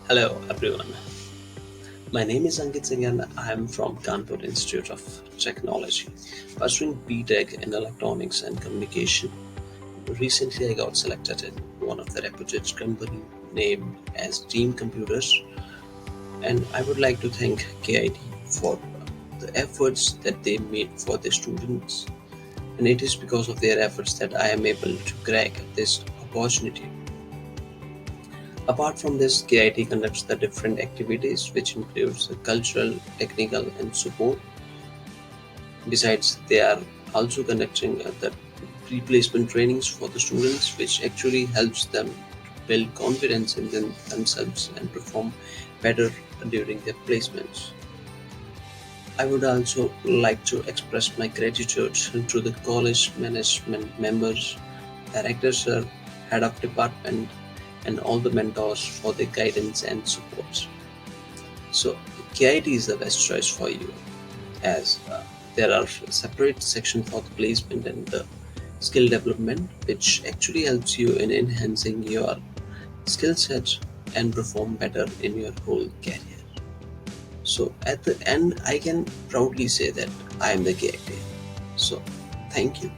Hello everyone. My name is Aankit Singh and I am from Kanpur Institute of Technology, pursuing B.Tech in Electronics and Communication. Recently, I got selected in one of the reputed company named as Team Computers, and I would like to thank KIT for the efforts that they made for their students. And it is because of their efforts that I am able to crack this opportunity. Apart from this, KIT conducts the different activities which includes the cultural, technical and support. Besides, they are also conducting the pre-placement trainings for the students which actually helps them to build confidence in themselves and perform better during their placements. I would also like to express my gratitude to the college management members, director sir, head of department, and all the mentors for their guidance and support. So KIT is the best choice for you as there are separate section for the placement and the skill development which actually helps you in enhancing your skill set and perform better in your whole career. So at the end I can proudly say that I am the KIT. So thank you.